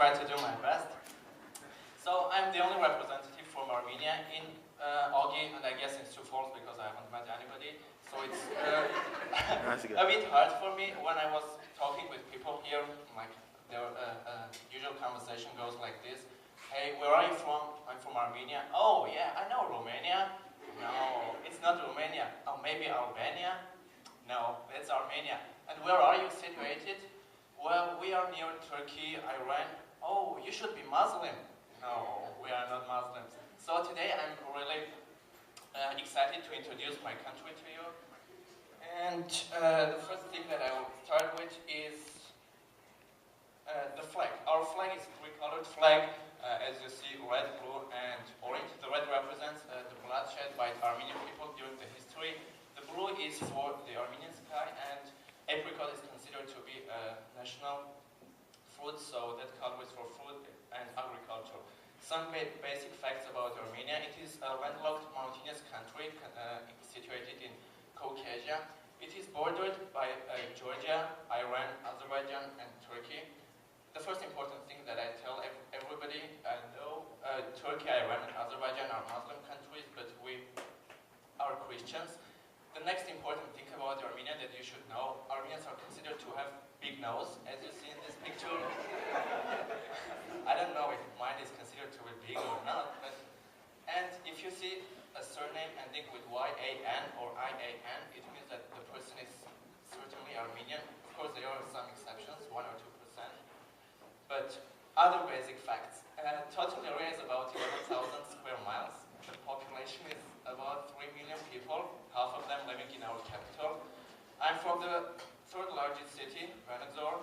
try to do my best. So I'm the only representative from Armenia in Augi, and I guess in Sioux Falls because I haven't met anybody. So it's a bit hard for me when I was talking with people here. Like the usual conversation goes like this: "Hey, where are you from?" "I'm from Armenia." "Oh yeah, I know Romania." "No, it's not Romania." "Oh, maybe Albania." "No, it's Armenia." "And where are you situated?" "Well, we are near Turkey, Iran." "Oh, you should be Muslim." "No, we are not Muslims." So today I'm really excited to introduce my country to you. And the first thing that I will start with is the flag. Our flag is a three-colored flag, as you see, red, blue, and orange. The red represents the bloodshed by the Armenian people during the history. The blue is for the Armenian sky, and apricot is considered to be a national fruit, so that color is for food and agriculture. Some basic facts about Armenia. It is a landlocked mountainous country situated in Caucasia. It is bordered by Georgia, Iran, Azerbaijan, and Turkey. The first important thing that I tell everybody, I know Turkey, Iran, and Azerbaijan are Muslim countries, but we are Christians. The next important thing about Armenia that you should know, Armenians are considered to have big nose, as you see in this picture. I don't know if mine is considered to be big or not, but and if you see a surname ending with Y-A-N or I-A-N, it means that the person is certainly Armenian. Of course, there are some exceptions, 1 or 2%. But other basic facts. Total area is about 11,000 square miles. The population is about 3 million people, half of them living in our capital. I'm from the third largest city, Venezuela,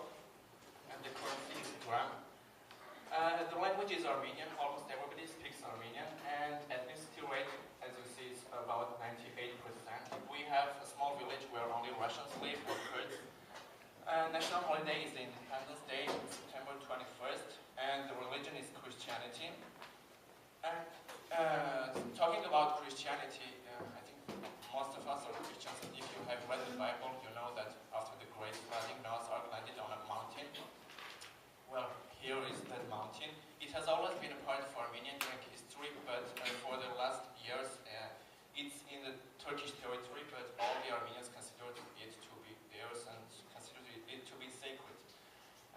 and the currency is dram. The language is Armenian. Almost everybody speaks Armenian, and ethnicity rate, as you see, is about 98%. We have a small village where only Russians live, or Kurds. National holiday is the Independence Day, September 21st, and the religion is Christianity. And talking about Christianity, I think most of us are Christians, and if you have read the Bible, you know that after the Great Flooding, Noah's Ark landed on a mountain. Well, here is that mountain. It has always been a part of Armenian during history, but for the last years, it's in the Turkish territory, but all the Armenians consider it to be theirs and consider it to be sacred.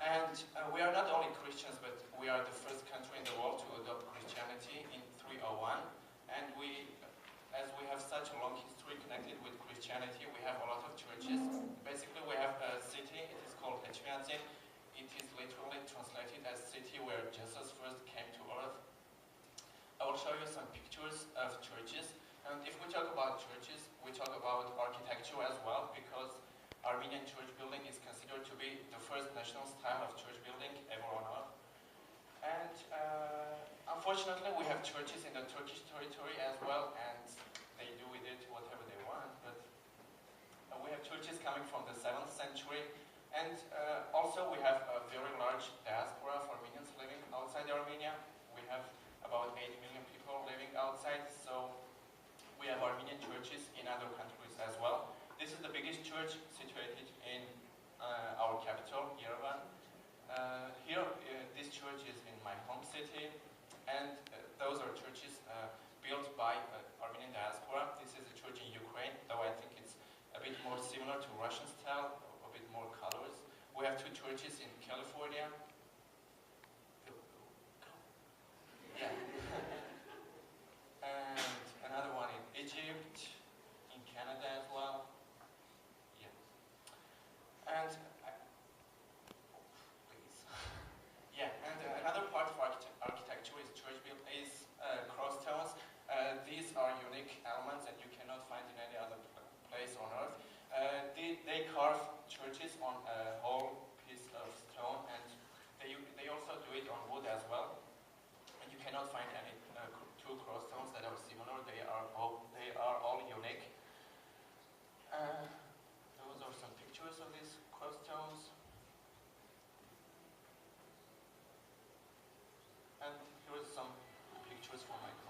And we are not only Christians, but we are the first country in the world to adopt Christianity in 301. And as we have such a long history connected with Christianity, we have a lot of churches. Basically, we have a city, it is called Echmiadzin. It is literally translated as city where Jesus first came to earth. I will show you some pictures of churches. And if we talk about churches, we talk about architecture as well, because Armenian church building is considered to be the first national style of church building ever on earth. And unfortunately, we have churches in the Turkish territory as well, and they do with it whatever they want. But we have churches coming from the 7th century. And also we have a very large diaspora of Armenians living outside Armenia. We have about 8 million people living outside, so we have Armenian churches in other countries as well. This is the biggest church situated in our capital, Yerevan. This church is in my home city, and those are churches built by Armenian diaspora. This is a church in Ukraine, though I think it's a bit more similar to Russian style, a bit more colors. We have 2 churches in California. Yeah. And another one in Egypt, in Canada as well. Yeah. And please. Yeah, and another part of architecture is church built is cross stones. These are unique elements that you cannot find in any other place on earth. They carve churches on a whole piece of stone, and they also do it on wood as well. And you cannot find any 2 cross stones that are similar. They are all unique. Those are some pictures of these cross stones. And here are some pictures from my country.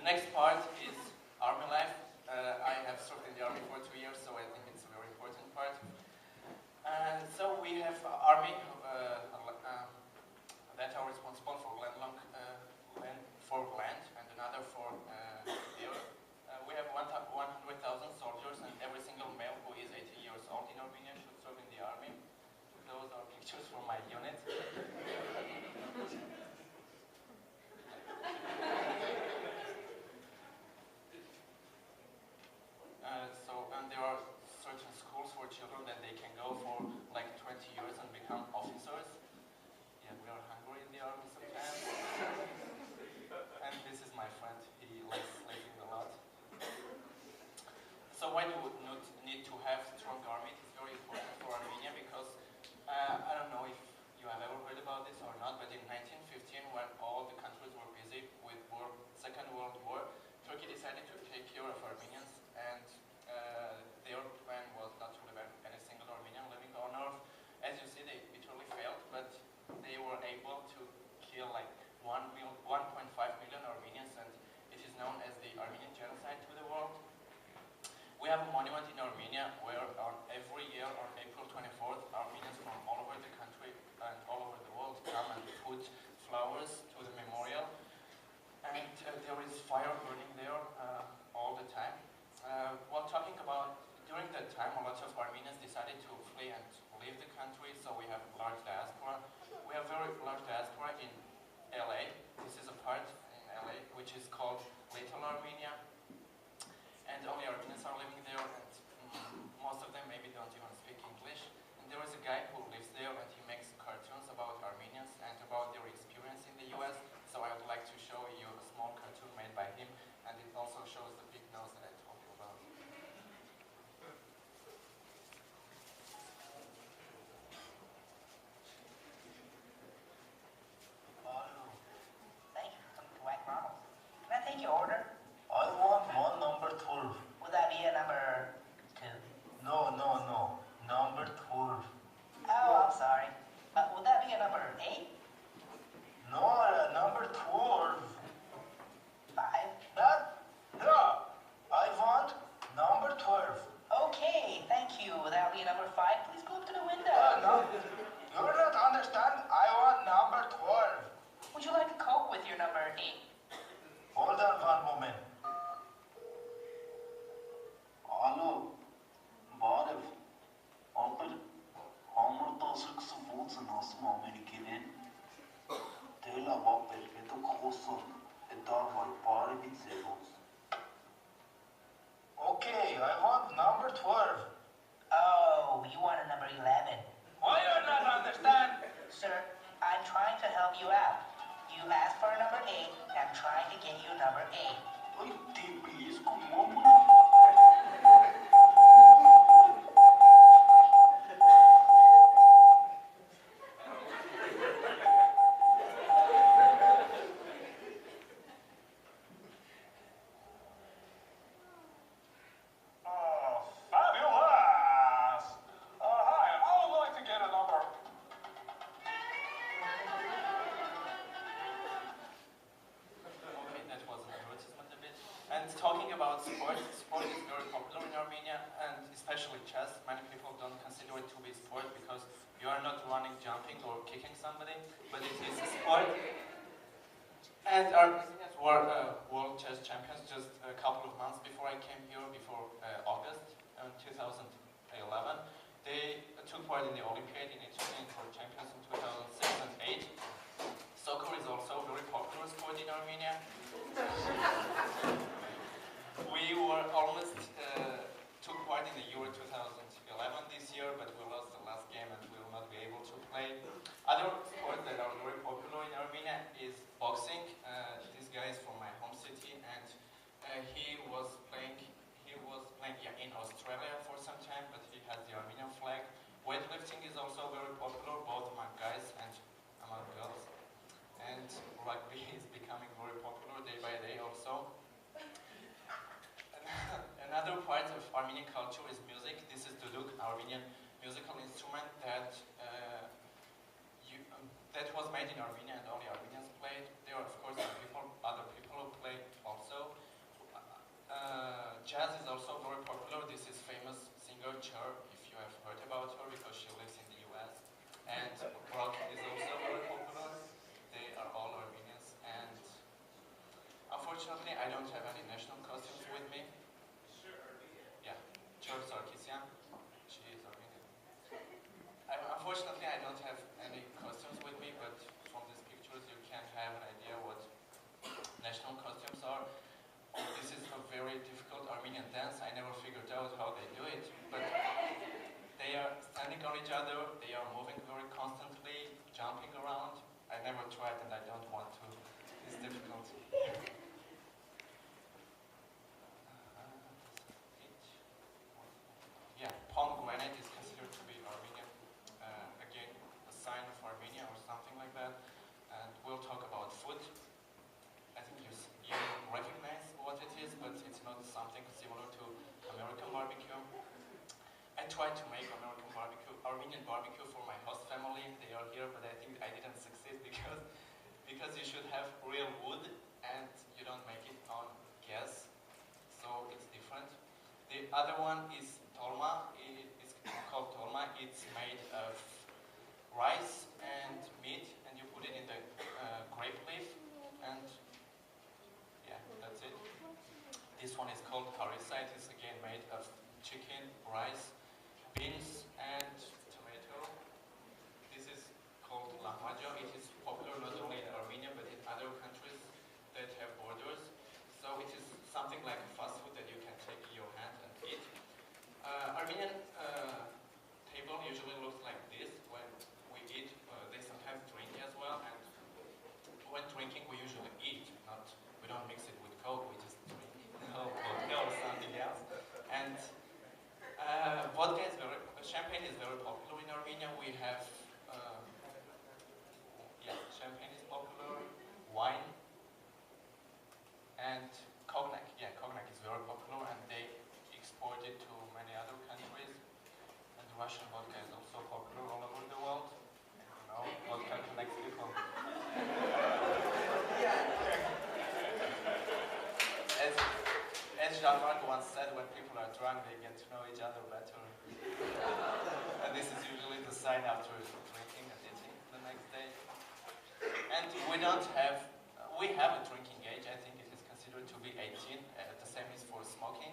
The next part is army life. I have served in the army for 2 years, so I think it's a very important part. And so we have army that are responsible for land and another for air. We have 100,000 soldiers, and every single male who is 18 years old in Armenia should serve in the army. Those are pictures from my unit. And there are certain schools for children that they can go for like 20 years and become officers. Yeah, we are hungry in the army sometimes. And this is my friend. He likes sleeping a lot. So why do we need to have strong army? It's very important for Armenia because I don't know if you have ever heard about this or not, but in 1915, when all the countries were busy with Second World War, Turkey decided to take care of Armenians, and their plan was not to live any single Armenian living on earth. As you see, they literally failed, but they were able to kill like 1.5 million Armenians, and it is known as the Armenian genocide to the world. We have a monument in Armenia where every year on April 24th, Armenians from all over the country and all over the world come and put flowers to the memorial. And there is fire burning there all the time. While talking about, during that time, a lot of Armenians decided to flee and leave the country, so we have large diaspora. We have very large diaspora in LA. This is a part in LA which is called Little Armenia. And only Armenians are living there, and most of them maybe don't even speak English. And there is a guy who lives there, and he makes cartoons about Armenians and about their experience in the US. So I would like to show you a small cartoon made by him, and it also shows the big nose that I told you about. Thank you for coming to White Models. Can I take your order? I want one number 12. Would that be a number 2? No. Number 12. Oh, I'm sorry. Would that be a number 8? No, number 12. 5? Yeah. I want number 12. Okay, thank you. That'll be a number 5. Please go up to the window. No. You don't understand. I want number 12. Would you like a Coke with your number 8? Hold on one moment. Alo. Բարև։ Ապեր համար 10-20 ասում Ամերիկին։ Դե լավ ապեր, հետո խոսում, հետարվայ, բարևի ձևոց։ Okay, I want number 12. Oh, you want a number 11. Why you not understand? Sir, I'm trying to help you out. You asked for a number 8, and I'm trying to get you a number 8. Ay, tipis, como And talking about sport is very popular in Armenia, and especially chess. Many people don't consider it to be sport because you are not running, jumping, or kicking somebody, but it is a sport. And Armenians were world chess champions just a couple of months before I came here, before August 2011. They took part in the Olympiad in Italy for champions in 2006 and 2008. Soccer is also a very popular sport in Armenia. We were almost took part in the Euro 2011 this year, but we lost the last game and we will not be able to play. Other sports that are very popular in Armenia is boxing. This guy is from my home city, and he was playing in Australia for some time, but he has the Armenian flag. Weightlifting is also very popular, both among guys and among girls. And rugby is becoming very popular day by day also. Another part of Armenian culture is music. This is duduk, Armenian musical instrument that that was made in Armenia and only Armenians played. There are of course other people who play also. jazz is also very popular. This is famous singer Cher, if you have heard about her, because she lives in the US. And rock is also very popular. They are all Armenians. And unfortunately, I don't have any national costumes with me. Yeah, Cher Sarkisian. She is Armenian. Unfortunately, I don't have any costumes with me, but from these pictures you can have an idea what national costumes are. This is a very difficult Armenian dance. I never figured out how they do it, but they are standing on each other, they are moving very constantly, jumping around. I never tried and I don't want to. It's difficult. Yeah, pomegranate is considered to be Armenian. Again, a sign of Armenia or something like that. And we'll talk about food. I think you recognize what it is, but it's not something similar to American barbecue. I tried to make American barbecue, Armenian barbecue for my host family. They are here, but I think I didn't succeed because you should have real wood and you don't make it on gas, so it's different. The other one is tolma. It's called tolma. It's made of rice and meat, and you put it in the grape leaf, and yeah, that's it. This one is called harissa. It is again made of chicken, rice, beans, and tomato. This is called lahmacun. It is popular not only in Armenia but in other countries that have borders. So it is something like fast food that you can take in your hand and eat. Armenian table usually looks like this when we eat. They sometimes drink as well, and when drinking we usually eat, we don't mix it with Coke, we just drink vodka or something else. And champagne is very popular in Armenia. We have, champagne is popular, wine, and cognac. Yeah, cognac is very popular, and they export it to many other countries. And Russian vodka is also popular all over the world. You know, vodka connects people. As Jean-Marc once said, when people are drunk, they get to know each other better. And this is usually the sign after drinking and eating the next day. And we have a drinking age. I think it is considered to be 18. The same is for smoking.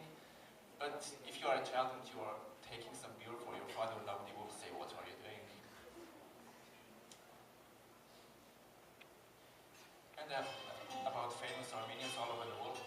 But if you are a child and you are taking some beer for your father, nobody will say, "What are you doing?" And about famous Armenians all over the world.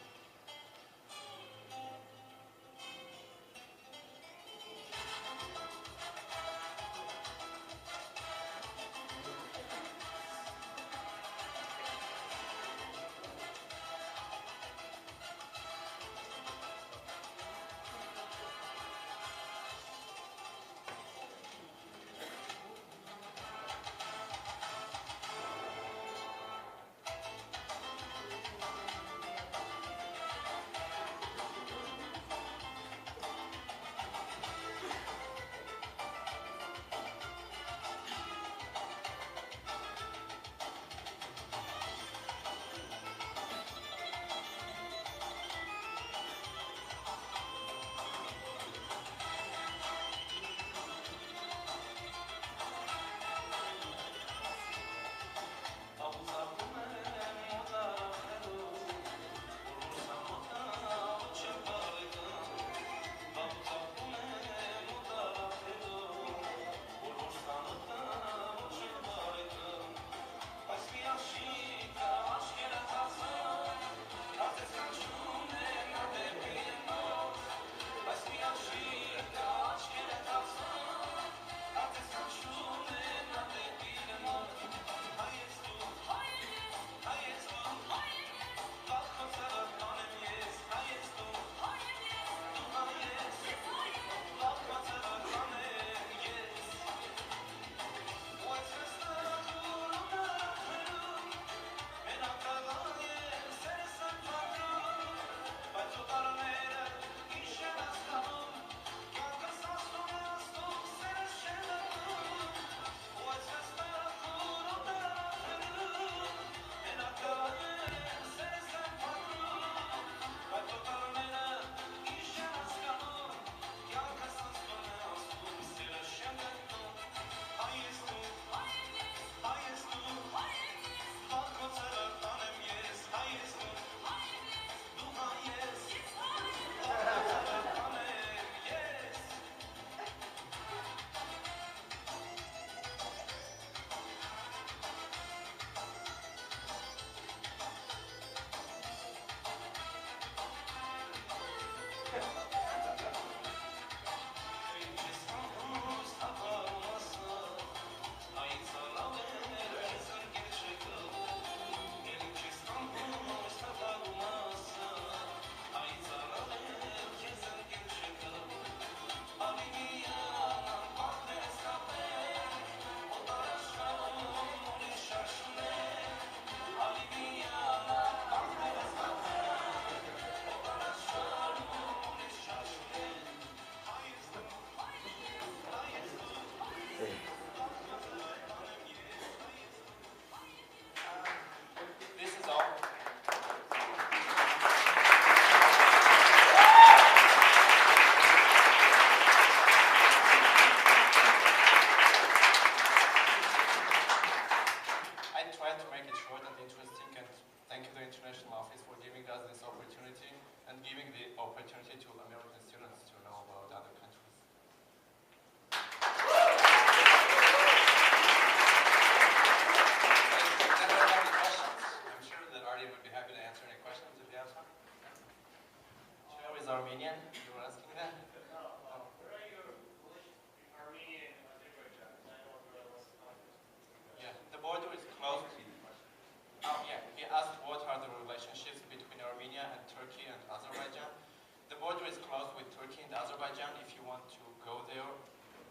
you want to go there,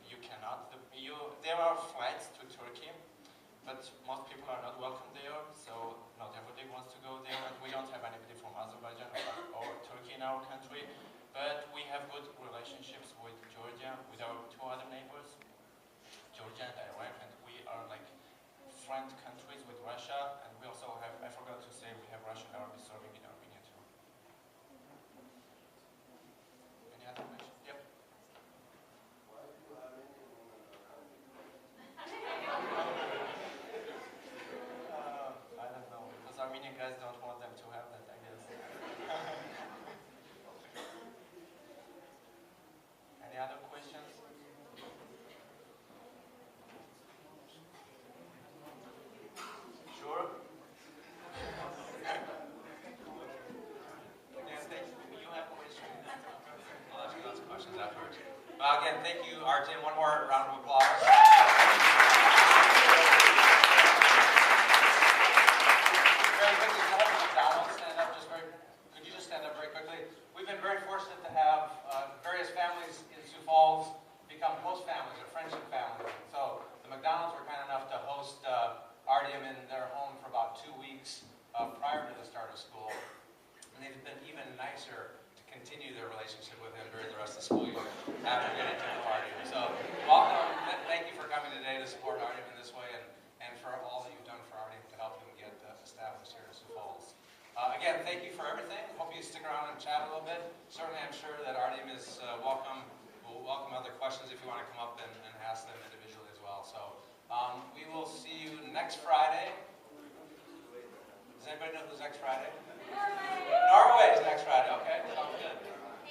you cannot. There are flights to Turkey, but most people are not welcome there, so not everybody wants to go there, and we don't have anybody from Azerbaijan or Turkey in our country, but we have good relationships with Georgia, with our two other neighbors, Georgia and Iraq, and we are like friend countries with Russia, and we also have, I forgot to say, we have Russian army serving in Armenia too. Any other questions? Yep. I don't know, because Armenian guys don't want them to have that, I guess. Any other questions? Sure. You have questions? I'll ask you lots of questions afterwards. Again, thank you, Artyom. One more round of applause. Very quickly, can I have McDonald's stand up? Could you just stand up very quickly? We've been very fortunate to have various families in Sioux Falls become close families or friendship families. So the McDonald's were kind enough to host Artyom in their home for about 2 weeks prior to the start of school. And they've been even nicer to continue their relationship with him during the rest of the school year after getting to know Artyom. So welcome. Thank you for coming today to support Artyom in this way and for all that you've done for Artyom to help him get established here in Sioux Falls. Again, thank you for everything. Hope you stick around and chat a little bit. Certainly, I'm sure that Artyom is welcome. We'll welcome other questions if you want to come up and ask them individually as well. So we will see you next Friday. Does anybody know who's next Friday? Norway is next Friday. Okay, sounds good.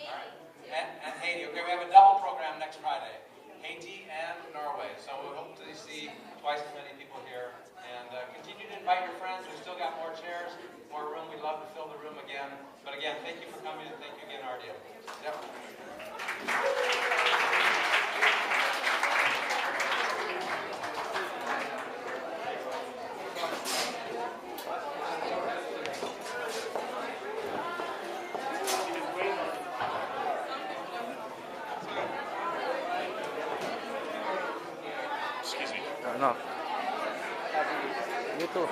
All right. And Haiti. Okay, we have a double program next Friday. Haiti and Norway. So we hope to see twice as many people here. And continue to invite your friends. We've still got more chairs, more room. We'd love to fill the room again. But again, thank you for coming and thank you again, Artyom. Yep. No. You too.